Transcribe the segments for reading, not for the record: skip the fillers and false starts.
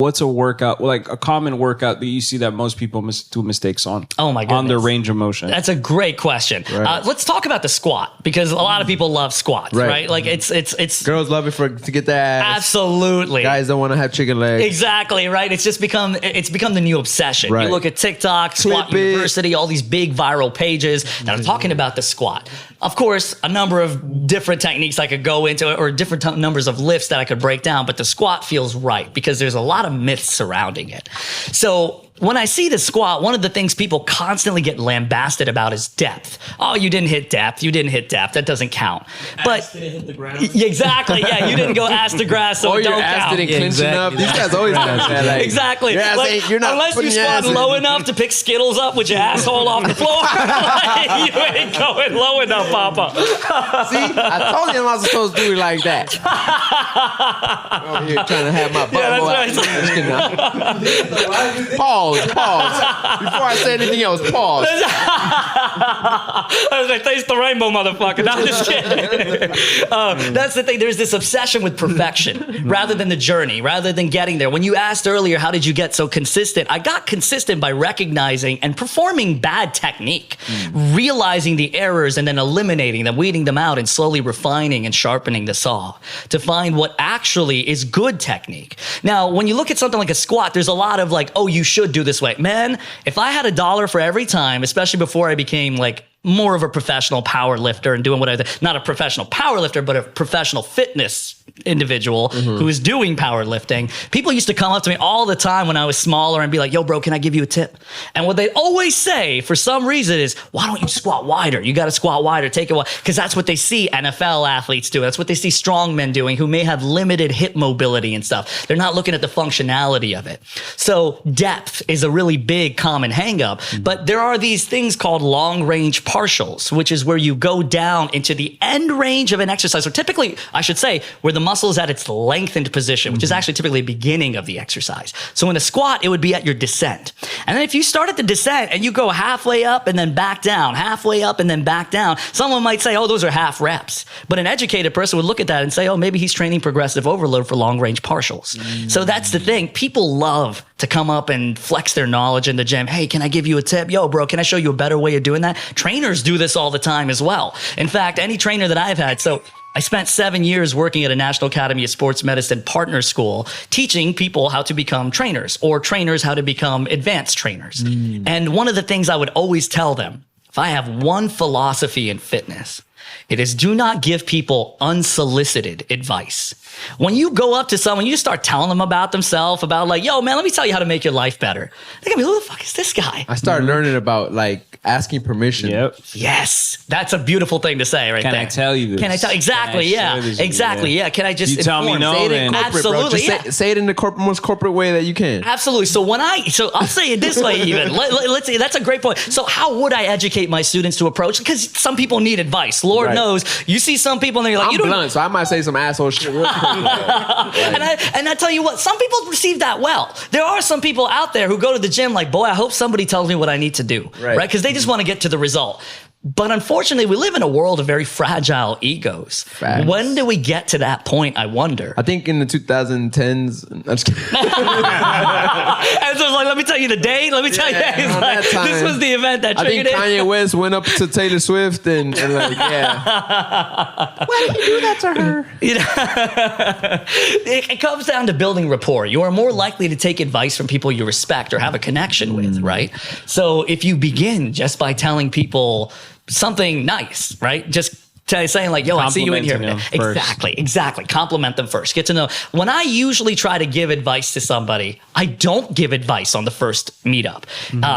What's a workout, like a common workout that you see that most people do mistakes on? Oh my goodness. On their range of motion. That's a great question. Right. Let's talk about the squat, because a lot of people love squats, right? Like it's girls love it to get their ass. Absolutely. Guys don't want to have chicken legs. Exactly, right? It's become the new obsession. Right. You look at TikTok, Squat University, all these big viral pages that are talking about the squat. Of course, a number of different techniques I could go into, or different numbers of lifts that I could break down, but the squat feels right because there's a lot of myths surrounding it. So when I see the squat, one of the things people constantly get lambasted about is depth. Oh, you didn't hit depth. You didn't hit depth. That doesn't count. Ass didn't hit the ground. Exactly. Yeah, you didn't go ass to grass, so or it don't your ass count. didn't clench enough. These guys always do that. Like, Exactly. Your ass Like, you're not unless you putting your squat ass low in. enough to pick Skittles up with your asshole off the floor, like, you ain't going low enough, Papa. See, I told you I'm not supposed to do it like that. Over here trying to have my butt. Yeah, that's right. Pause. Before I say anything else, pause. I was like, taste the rainbow, motherfucker. No, I'm just kidding. That's the thing. There's this obsession with perfection rather than the journey, rather than getting there. When you asked earlier, how did you get so consistent? I got consistent by recognizing and performing bad technique, realizing the errors and then eliminating them, weeding them out, and slowly refining and sharpening the saw to find what actually is good technique. Now, when you look at something like a squat, there's a lot of like, oh, you should do this way. Man, if I had $1 for every time, especially before I became like more of a professional power lifter and doing what I did, not a professional power lifter, but a professional fitness individual who is doing powerlifting, people used to come up to me all the time when I was smaller and be like, yo, bro, can I give you a tip? And what they always say for some reason is, why don't you squat wider? You got to squat wider, take it wider. Because that's what they see NFL athletes do. That's what they see strong men doing who may have limited hip mobility and stuff. They're not looking at the functionality of it. So depth is a really big common hang up. But there are these things called long range partials, which is where you go down into the end range of an exercise. So typically, I should say, where the muscle is at its lengthened position, which is actually typically the beginning of the exercise. So in a squat, it would be at your descent. And then if you start at the descent and you go halfway up and then back down, halfway up and then back down, someone might say, oh, those are half reps. But an educated person would look at that and say, oh, maybe he's training progressive overload for long range partials. So that's the thing. People love to come up and flex their knowledge in the gym. Hey, can I give you a tip? Yo, bro, can I show you a better way of doing that? Trainers do this all the time as well. In fact, any trainer that I've had, so I spent 7 years working at a National Academy of Sports Medicine partner school, teaching people how to become trainers, or trainers how to become advanced trainers. And one of the things I would always tell them, if I have one philosophy in fitness, it is do not give people unsolicited advice. When you go up to someone, you start telling them about themselves, about like, yo, man, let me tell you how to make your life better. They're gonna be, who the fuck is this guy? I started learning about like asking permission. Yep. Yes, that's a beautiful thing to say right there. Can I tell you this? Can I tell? Exactly, Can I share this with you? exactly, yeah. Can I just You tell me inform? no, Say it in man. corporate, Bro, absolutely, just yeah. say it in the most corporate way that you can. Absolutely. So I'll say it this way even. Let's say that's a great point. So how would I educate my students to approach? Because some people need advice. Lord Right. knows. You see some people and they're like, I'm you don't. blunt, so I might say some asshole shit real quick. And I tell you what, some people receive that well. There are some people out there who go to the gym like, boy, I hope somebody tells me what I need to do, right? Because they just want to get to the result. But unfortunately, we live in a world of very fragile egos. Facts. When do we get to that point, I wonder? I think in the 2010s, I'm just kidding. And so it's like, let me tell you the date. Let me tell you. It's around like, that time, this was the event that I think triggered it. Kanye West went up to Taylor Swift and like, yeah. Why did you do that to her? You know, it comes down to building rapport. You are more likely to take advice from people you respect or have a connection with, right? So if you begin just by telling people something nice, right? Just saying like, yo, I see you in here. Complimenting them Exactly. Compliment them first. Get to know. When I usually try to give advice to somebody, I don't give advice on the first meetup.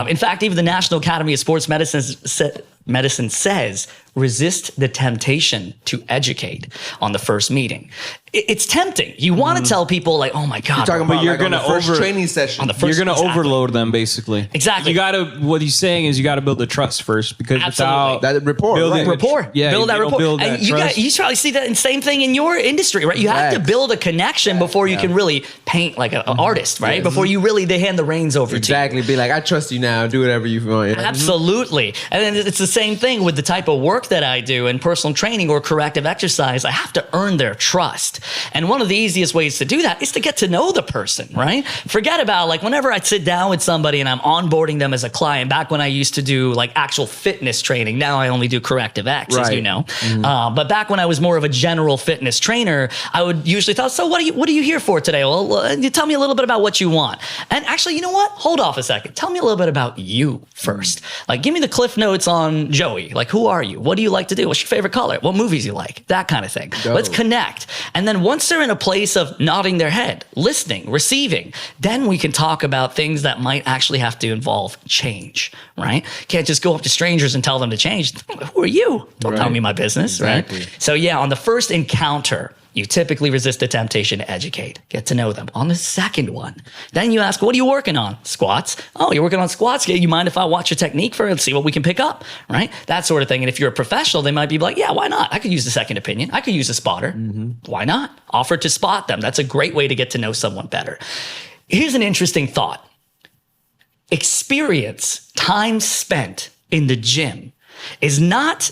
In fact, even the National Academy of Sports Medicine says, resist the temptation to educate on the first meeting. It's tempting. You want to tell people like, oh my God. You're talking about you're like on gonna the first training session. on the first, You're going to exactly. overload them, basically. Exactly. You got to. What he's saying is you got to build the trust first, because Absolutely. without That rapport, building right. Rapport. Yeah, build that you don't rapport. build that and you trust. you probably see that in same thing in your industry, right? You have to Facts. build a connection before you can really paint like an artist, right? Yes. Before they hand the reins over to you. Exactly. Be like, I trust you now. Do whatever you want. Absolutely. And then it's the same thing with the type of work that I do in personal training or corrective exercise. I have to earn their trust. And one of the easiest ways to do that is to get to know the person, right? Forget about like whenever I sit down with somebody and I'm onboarding them as a client, back when I used to do like actual fitness training. Now I only do corrective X, as you know. But back when I was more of a general fitness trainer, I would usually tell, so what are you here for today? Well, you tell me a little bit about what you want. And actually, you know what? Hold off a second. Tell me a little bit about you first. Like, give me the cliff notes on Joey. Like, who are you? What do you like to do? What's your favorite color? What movies you like? That kind of thing. Dope. Let's connect. And then once they're in a place of nodding their head, listening, receiving, then we can talk about things that might actually have to involve change, right? Can't just go up to strangers and tell them to change. Who are you? Don't tell me my business, Exactly. right? So yeah, on the first encounter, you typically resist the temptation to educate, get to know them. On the second one, then you ask, what are you working on? Squats. Oh, you're working on squats. You mind if I watch your technique for it? Let's see what we can pick up, right? That sort of thing. And if you're a professional, they might be like, yeah, why not? I could use a second opinion. I could use a spotter. Why not? Offer to spot them. That's a great way to get to know someone better. Here's an interesting thought. Experience, time spent in the gym is not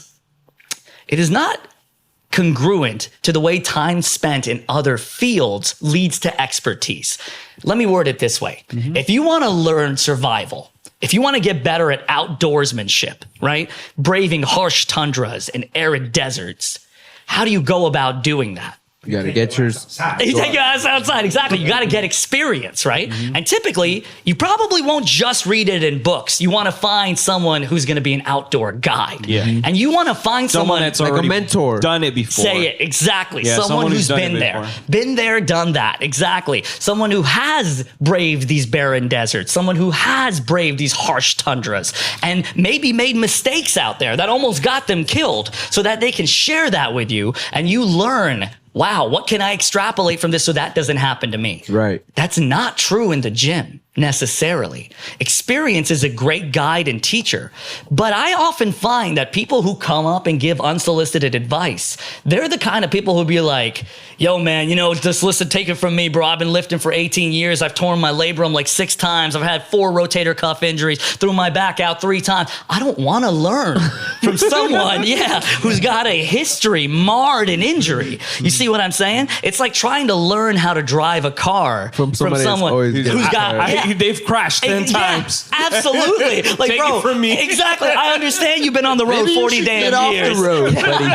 congruent to the way time spent in other fields leads to expertise. Let me word it this way. If you want to learn survival, if you want to get better at outdoorsmanship, right? Braving harsh tundras and arid deserts, how do you go about doing that? You got to get yours. You take your ass outside. Exactly. You got to get experience, right? And typically, you probably won't just read it in books. You want to find someone who's going to be an outdoor guide. Yeah. And you want to find someone that's like a already mentor. done it before. Say it, exactly. Yeah, someone who's done it been there. before. Been there, done that. Exactly. Someone who has braved these barren deserts. Someone who has braved these harsh tundras and maybe made mistakes out there that almost got them killed so that they can share that with you and you learn, wow, what can I extrapolate from this so that doesn't happen to me? Right. That's not true in the gym necessarily. Experience is a great guide and teacher, but I often find that people who come up and give unsolicited advice, they're the kind of people who be like, yo, man, just listen, take it from me, bro. I've been lifting for 18 years. I've torn my labrum like 6 times. I've had 4 rotator cuff injuries, threw my back out 3 times. I don't want to learn from someone, who's got a history marred in injury. You see what I'm saying? It's like trying to learn how to drive a car from somebody someone who's got... They've crashed 10 times. Absolutely. Like, Take bro, it from me. Exactly. I understand you've been on the road Maybe 40 you should damn get years. off the road, buddy.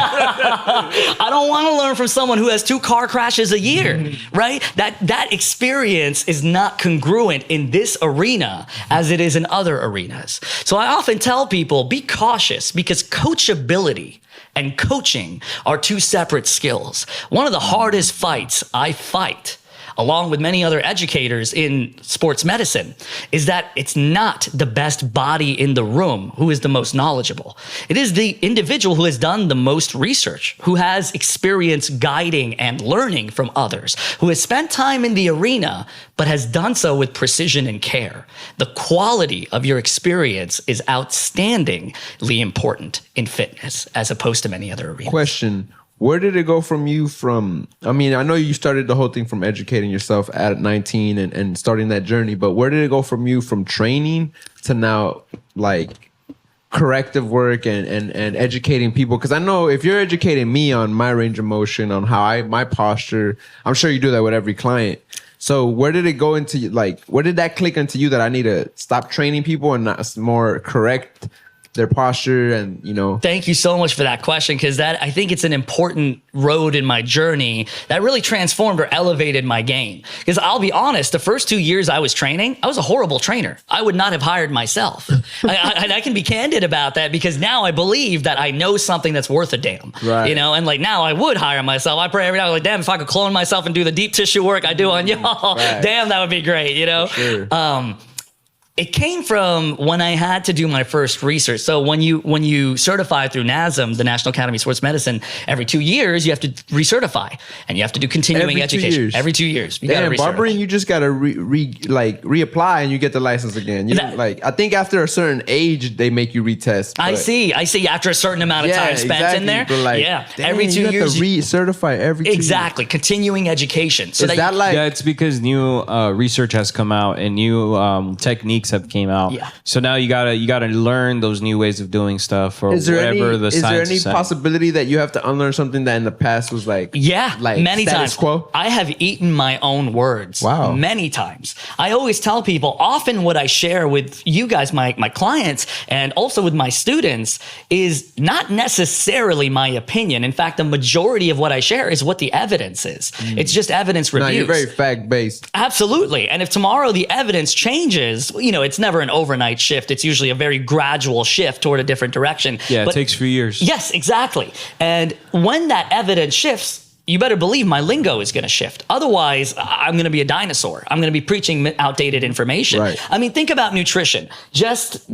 I don't want to learn from someone who has 2 car crashes a year, right? That experience is not congruent in this arena as it is in other arenas. So I often tell people, be cautious because coachability and coaching are 2 separate skills. One of the hardest fights I fight, along with many other educators in sports medicine, is that it's not the best body in the room who is the most knowledgeable. It is the individual who has done the most research, who has experience guiding and learning from others, who has spent time in the arena, but has done so with precision and care. The quality of your experience is outstandingly important in fitness as opposed to many other arenas. Question. Where did it go from you from, I mean, I know you started the whole thing from educating yourself at 19 and starting that journey, but where did it go from you from training to now like corrective work and educating people? Because I know if you're educating me on my range of motion, on how my posture, I'm sure you do that with every client. So where did it go into, like, where did that click into you that I need to stop training people and not more correct their posture and, Thank you so much for that question, because I think it's an important road in my journey that really transformed or elevated my game. Because I'll be honest, the first 2 years I was training, I was a horrible trainer. I would not have hired myself. I can be candid about that because now I believe that I know something that's worth a damn. Right. And like now I would hire myself. I pray every day, like, damn, if I could clone myself and do the deep tissue work I do on y'all, right. Damn, that would be great, Sure. It came from when I had to do my first research. So when you certify through NASM, the National Academy of Sports Medicine, every 2 years you have to recertify and you have to do continuing education. Every 2 years. You Damn, gotta recertify. barbering, you just gotta reapply and you get the license again. I think after a certain age they make you retest. I see. After a certain amount of time spent in there. But every 2 you years. have to recertify every 2 years. Exactly. Continuing education. So Is that like? Yeah, it's because new research has come out and new techniques techniques have came out. Yeah. So now you gotta learn those new ways of doing stuff or Is there whatever any, the is there science any is saying. possibility that you have to unlearn something that in the past was like Many status times. quo? I have eaten my own words. Wow. Many times. I always tell people, often what I share with you guys, my clients, and also with my students is not necessarily my opinion. In fact, the majority of what I share is what the evidence is. It's just evidence reviews. No, you're very fact based. Absolutely. And if tomorrow the evidence changes, it's never an overnight shift. It's usually a very gradual shift toward a different direction. Yeah, it But takes a few years. yes, exactly. And when that evidence shifts, you better believe my lingo is going to shift. Otherwise, I'm going to be a dinosaur. I'm going to be preaching outdated information. Right. I mean, think about nutrition. Just,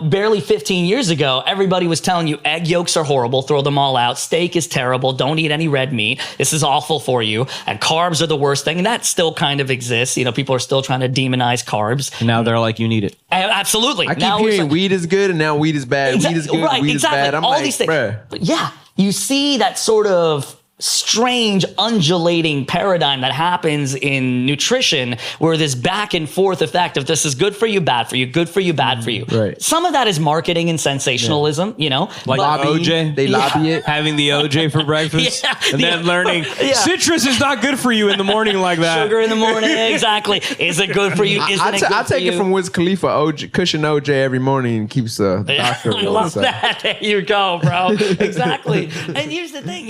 barely 15 years ago, everybody was telling you egg yolks are horrible. Throw them all out. Steak is terrible. Don't eat any red meat. This is awful for you. And carbs are the worst thing. And that still kind of exists. People are still trying to demonize carbs. And now they're like, you need it. Absolutely. I keep hearing weed is good and now weed is bad. Weed is good, right, weed exactly. is bad. I'm all like, these things. bruh. But yeah, you see that sort of strange undulating paradigm that happens in nutrition where this back and forth effect of this is good for you, bad for you, good for you, bad for you. Right. Some of that is marketing and sensationalism, Like but- OJ. They lobby it. Having the OJ for breakfast. Yeah, and then learning citrus is not good for you in the morning like that. sugar in the morning, exactly. Is it good for you? Isn't it good I for take you? it from Wiz Khalifa, OJ, cushion OJ every morning and keeps the doctor. I love that. There you go, bro. Exactly. And here's the thing,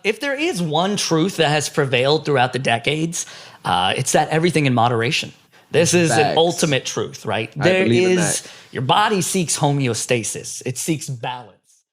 if there is one truth that has prevailed throughout the decades, it's that everything in moderation. This is an Facts. ultimate truth, right? I believe in Your body seeks homeostasis. It seeks balance.